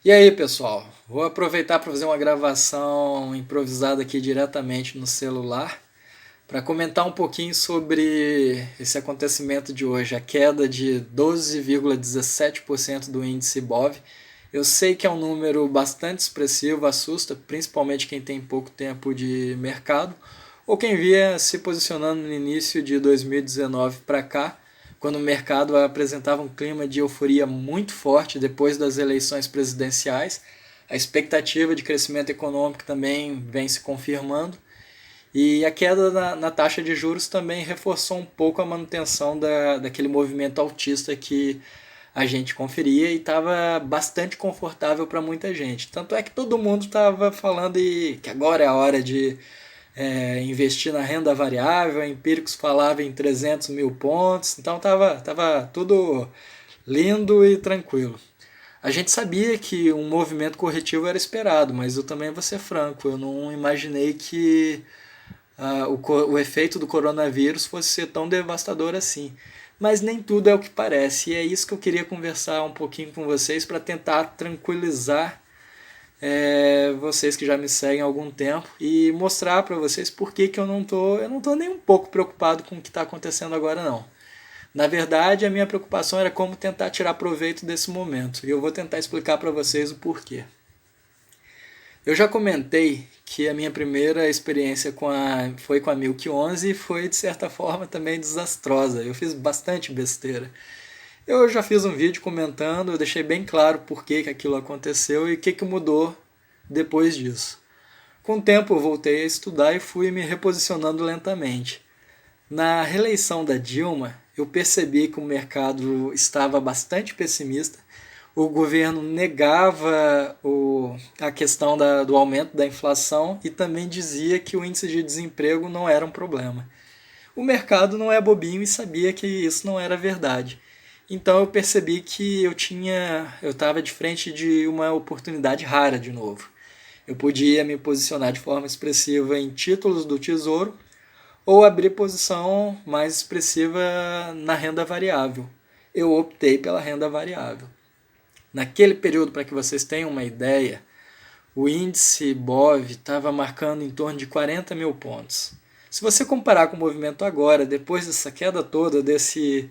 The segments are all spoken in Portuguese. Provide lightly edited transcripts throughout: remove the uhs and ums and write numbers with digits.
E aí, pessoal? Vou aproveitar para fazer uma gravação improvisada aqui diretamente no celular para comentar um pouquinho sobre esse acontecimento de hoje, a queda de 12,17% do índice Bov. Eu sei que é um número bastante expressivo, assusta, principalmente quem tem pouco tempo de mercado ou quem via se posicionando no início de 2019 para cá, quando o mercado apresentava um clima de euforia muito forte depois das eleições presidenciais. A expectativa de crescimento econômico também vem se confirmando. E a queda na taxa de juros também reforçou um pouco a manutenção daquele movimento altista que a gente conferia e estava bastante confortável para muita gente. Tanto é que todo mundo estava falando que agora é a hora de investir na renda variável, empíricos falavam em 300 mil pontos, então tava tudo lindo e tranquilo. A gente sabia que um movimento corretivo era esperado, mas eu também vou ser franco, eu não imaginei que o efeito do coronavírus fosse ser tão devastador assim. Mas nem tudo é o que parece, e é isso que eu queria conversar um pouquinho com vocês para tentar tranquilizar vocês que já me seguem há algum tempo e mostrar para vocês por que, que eu não tô nem um pouco preocupado com o que está acontecendo agora não. Na verdade, a minha preocupação era como tentar tirar proveito desse momento e eu vou tentar explicar para vocês o porquê. Eu já comentei que a minha primeira experiência foi com a Milk 11 e foi de certa forma também desastrosa. Eu fiz bastante besteira. Eu já fiz um vídeo comentando, eu deixei bem claro por que, que aquilo aconteceu e o que, que mudou depois disso. Com o tempo eu voltei a estudar e fui me reposicionando lentamente. Na reeleição da Dilma, eu percebi que o mercado estava bastante pessimista. O governo negava a questão do aumento da inflação e também dizia que o índice de desemprego não era um problema. O mercado não é bobinho e sabia que isso não era verdade. Então eu percebi que eu estava de frente de uma oportunidade rara de novo. Eu podia me posicionar de forma expressiva em títulos do Tesouro ou abrir posição mais expressiva na renda variável. Eu optei pela renda variável. Naquele período, para que vocês tenham uma ideia, o índice BOV estava marcando em torno de 40 mil pontos. Se você comparar com o movimento agora, depois dessa queda toda, desse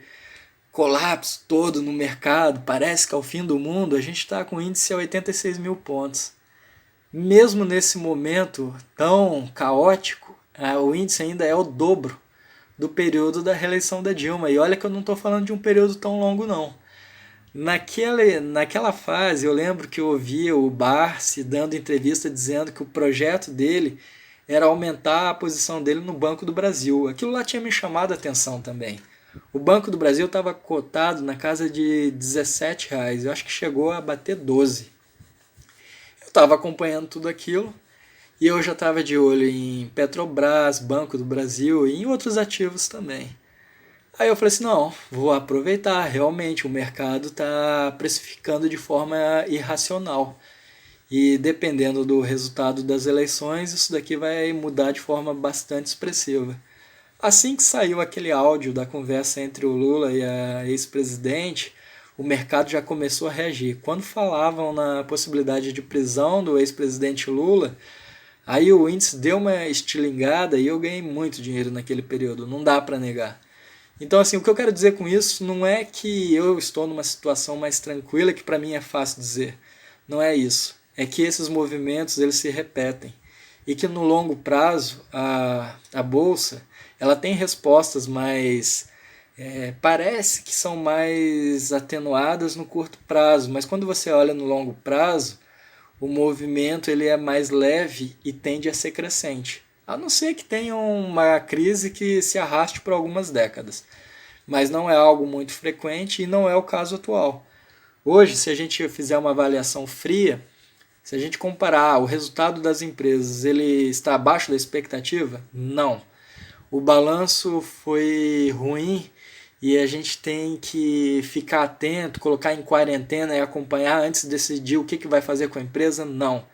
colapso todo no mercado, parece que é o fim do mundo, a gente está com o índice a 86 mil pontos. Mesmo nesse momento tão caótico, o índice ainda é o dobro do período da reeleição da Dilma. E olha que eu não estou falando de um período tão longo, não. Naquela fase, eu lembro que eu ouvia o Barsi dando entrevista dizendo que o projeto dele era aumentar a posição dele no Banco do Brasil. Aquilo lá tinha me chamado a atenção também. O Banco do Brasil estava cotado na casa de R$ 17. Eu acho que chegou a bater 12. Eu estava acompanhando tudo aquilo e eu já estava de olho em Petrobras, Banco do Brasil e em outros ativos também. Aí eu falei assim, não, vou aproveitar, realmente o mercado está precificando de forma irracional. E dependendo do resultado das eleições, isso daqui vai mudar de forma bastante expressiva. Assim que saiu aquele áudio da conversa entre o Lula e a ex-presidente, o mercado já começou a reagir. Quando falavam na possibilidade de prisão do ex-presidente Lula, aí o índice deu uma estilingada e eu ganhei muito dinheiro naquele período, não dá para negar. Então, assim, o que eu quero dizer com isso não é que eu estou numa situação mais tranquila, que para mim é fácil dizer. Não é isso. É que esses movimentos eles se repetem e que no longo prazo a bolsa ela tem respostas mais parece que são mais atenuadas no curto prazo, mas quando você olha no longo prazo, o movimento ele é mais leve e tende a ser crescente. A não ser que tenha uma crise que se arraste por algumas décadas. Mas não é algo muito frequente e não é o caso atual. Hoje, se a gente fizer uma avaliação fria, se a gente comparar o resultado das empresas, ele está abaixo da expectativa? Não. O balanço foi ruim e a gente tem que ficar atento, colocar em quarentena e acompanhar antes de decidir o que vai fazer com a empresa? Não.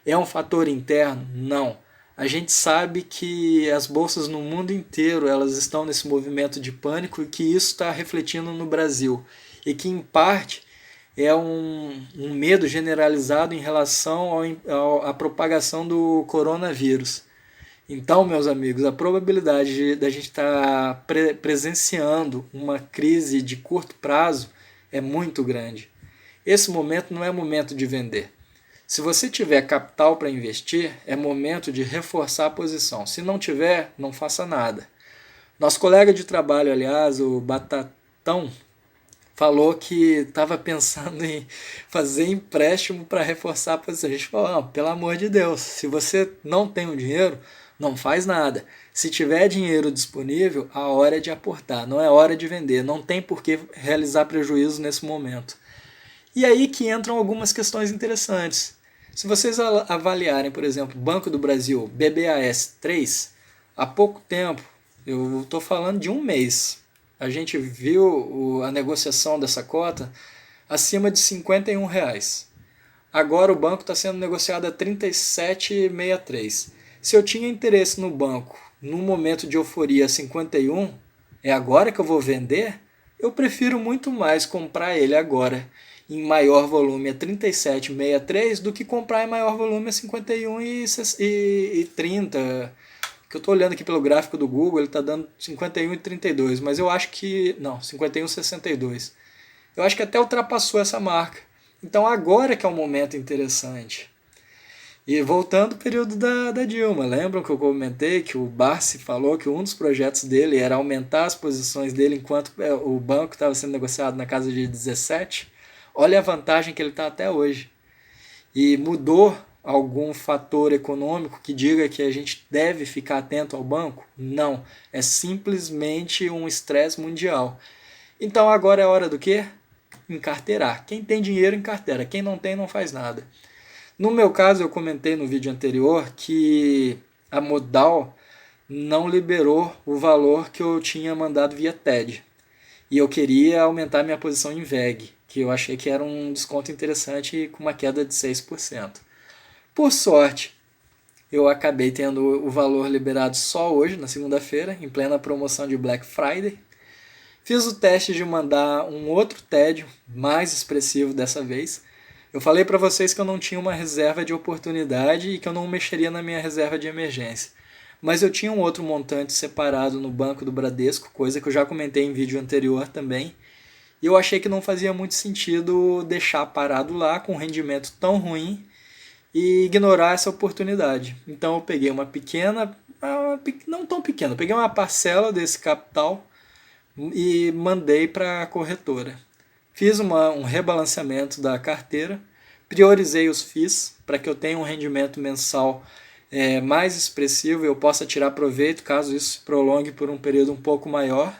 É um fator interno? Não. A gente sabe que as bolsas no mundo inteiro elas estão nesse movimento de pânico e que isso está refletindo no Brasil. E que, em parte, é um medo generalizado em relação à propagação do coronavírus. Então, meus amigos, a probabilidade da gente estar presenciando uma crise de curto prazo é muito grande. Esse momento não é momento de vender. Se você tiver capital para investir, é momento de reforçar a posição. Se não tiver, não faça nada. Nosso colega de trabalho, aliás, o Batatão, falou que estava pensando em fazer empréstimo para reforçar a posição. A gente falou, não, pelo amor de Deus, se você não tem o dinheiro, não faz nada. Se tiver dinheiro disponível, a hora é de aportar, não é hora de vender. Não tem por que realizar prejuízo nesse momento. E aí que entram algumas questões interessantes. Se vocês avaliarem, por exemplo, Banco do Brasil, BBAS 3, há pouco tempo, eu estou falando de um mês, a gente viu a negociação dessa cota acima de R$ 51. Agora o banco está sendo negociado a 37,63. Se eu tinha interesse no banco no momento de euforia 51, é agora que eu vou vender? Eu prefiro muito mais comprar ele agora em maior volume a 37,63 do que comprar em maior volume a 51,30. Que eu estou olhando aqui pelo gráfico do Google, ele está dando 51,32, mas eu acho que... não, 51,62. Eu acho que até ultrapassou essa marca. Então agora que é um momento interessante. E voltando ao período da Dilma, lembram que eu comentei que o Barsi falou que um dos projetos dele era aumentar as posições dele enquanto o banco estava sendo negociado na casa de 17? Olha a vantagem que ele está até hoje. E mudou algum fator econômico que diga que a gente deve ficar atento ao banco? Não, é simplesmente um estresse mundial. Então agora é hora do quê? Encarteirar. Quem tem dinheiro encarteira, quem não tem não faz nada. No meu caso, eu comentei no vídeo anterior que a Modal não liberou o valor que eu tinha mandado via TED. E eu queria aumentar minha posição em VEG, que eu achei que era um desconto interessante com uma queda de 6%. Por sorte, eu acabei tendo o valor liberado só hoje, na segunda-feira, em plena promoção de Black Friday. Fiz o teste de mandar um outro TED, mais expressivo dessa vez. Eu falei para vocês que eu não tinha uma reserva de oportunidade e que eu não mexeria na minha reserva de emergência. Mas eu tinha um outro montante separado no Banco do Bradesco, coisa que eu já comentei em vídeo anterior também. E eu achei que não fazia muito sentido deixar parado lá com um rendimento tão ruim e ignorar essa oportunidade. Então eu peguei uma pequena, não tão pequena, peguei uma parcela desse capital e mandei para a corretora. Fiz um rebalanceamento da carteira, priorizei os FIIs para que eu tenha um rendimento mensal mais expressivo e eu possa tirar proveito caso isso se prolongue por um período um pouco maior.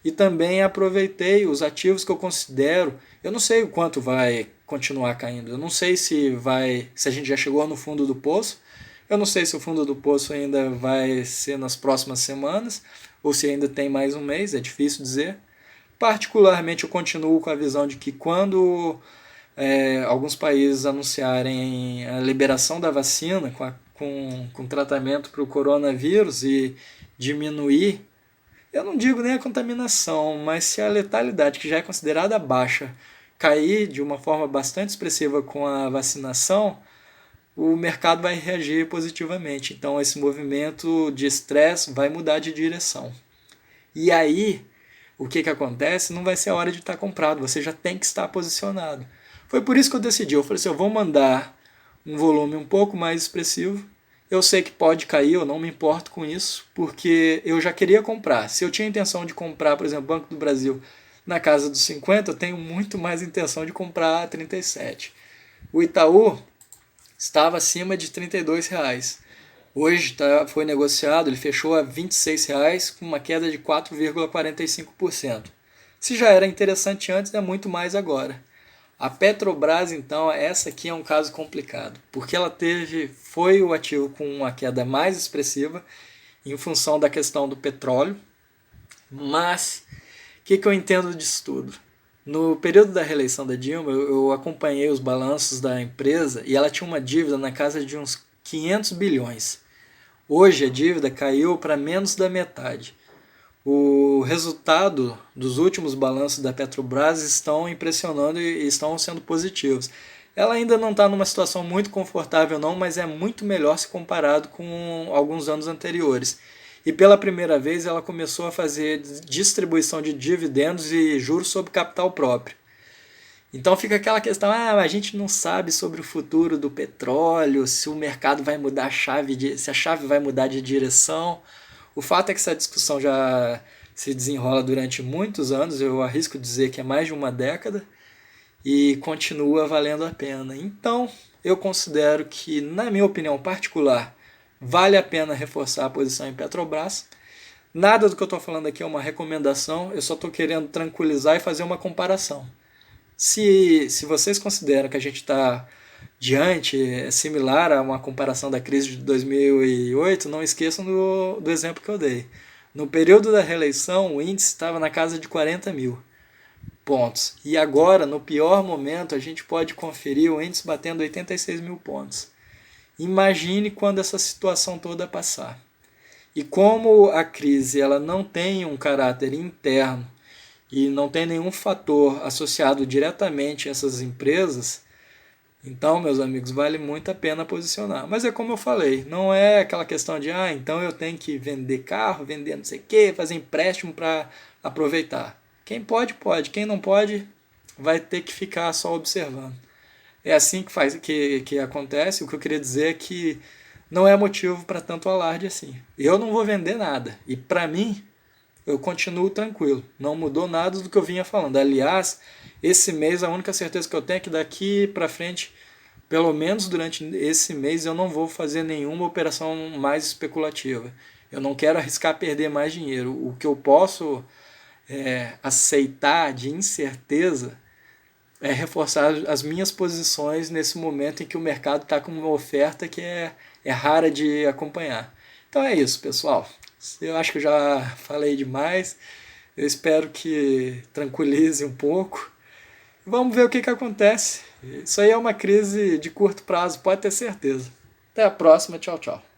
E também aproveitei os ativos que eu considero, eu não sei o quanto vai continuar caindo, eu não sei se a gente já chegou no fundo do poço, eu não sei se o fundo do poço ainda vai ser nas próximas semanas, ou se ainda tem mais um mês, é difícil dizer. Particularmente eu continuo com a visão de que quando alguns países anunciarem a liberação da vacina com tratamento para o coronavírus e diminuir, eu não digo nem a contaminação, mas se a letalidade, que já é considerada baixa, cair de uma forma bastante expressiva com a vacinação, o mercado vai reagir positivamente. Então esse movimento de estresse vai mudar de direção. E aí, o que acontece? Não vai ser a hora de estar comprado, você já tem que estar posicionado. Foi por isso que eu decidi, eu falei assim, eu vou mandar um volume um pouco mais expressivo, eu sei que pode cair, eu não me importo com isso, porque eu já queria comprar. Se eu tinha intenção de comprar, por exemplo, Banco do Brasil na casa dos 50, eu tenho muito mais intenção de comprar a 37. O Itaú estava acima de R$ 32. Hoje foi negociado, ele fechou a R$ 26, com uma queda de 4,45%. Se já era interessante antes, é muito mais agora. A Petrobras, então, essa aqui é um caso complicado, porque ela foi o ativo com uma queda mais expressiva em função da questão do petróleo. Mas, o que eu entendo disso tudo? No período da reeleição da Dilma, eu acompanhei os balanços da empresa e ela tinha uma dívida na casa de uns 500 bilhões. Hoje a dívida caiu para menos da metade. O resultado dos últimos balanços da Petrobras estão impressionando e estão sendo positivos. Ela ainda não está numa situação muito confortável não, mas é muito melhor se comparado com alguns anos anteriores. E pela primeira vez ela começou a fazer distribuição de dividendos e juros sobre capital próprio. Então fica aquela questão, a gente não sabe sobre o futuro do petróleo, se o mercado vai mudar a chave, se a chave vai mudar de direção. O fato é que essa discussão já se desenrola durante muitos anos, eu arrisco dizer que é mais de uma década, e continua valendo a pena. Então, eu considero que, na minha opinião particular, vale a pena reforçar a posição em Petrobras. Nada do que eu estou falando aqui é uma recomendação, eu só estou querendo tranquilizar e fazer uma comparação. Se vocês consideram que a gente está diante, é similar a uma comparação da crise de 2008, não esqueçam do exemplo que eu dei. No período da reeleição, o índice estava na casa de 40 mil pontos. E agora, no pior momento, a gente pode conferir o índice batendo 86 mil pontos. Imagine quando essa situação toda passar. E como a crise ela não tem um caráter interno e não tem nenhum fator associado diretamente a essas empresas, então, meus amigos, vale muito a pena posicionar. Mas é como eu falei, não é aquela questão de, então eu tenho que vender carro, vender não sei o quê, fazer empréstimo para aproveitar. Quem pode, pode. Quem não pode, vai ter que ficar só observando. É assim que acontece. O que eu queria dizer é que não é motivo para tanto alarde assim. Eu não vou vender nada. E para mim, eu continuo tranquilo. Não mudou nada do que eu vinha falando. Aliás, esse mês a única certeza que eu tenho é que daqui para frente, pelo menos durante esse mês, eu não vou fazer nenhuma operação mais especulativa. Eu não quero arriscar perder mais dinheiro. O que eu posso aceitar de incerteza é reforçar as minhas posições nesse momento em que o mercado está com uma oferta que é rara de acompanhar. Então é isso, pessoal. Eu acho que eu já falei demais. Eu espero que tranquilize um pouco. Vamos ver o que acontece. Isso aí é uma crise de curto prazo, pode ter certeza. Até a próxima. Tchau, tchau.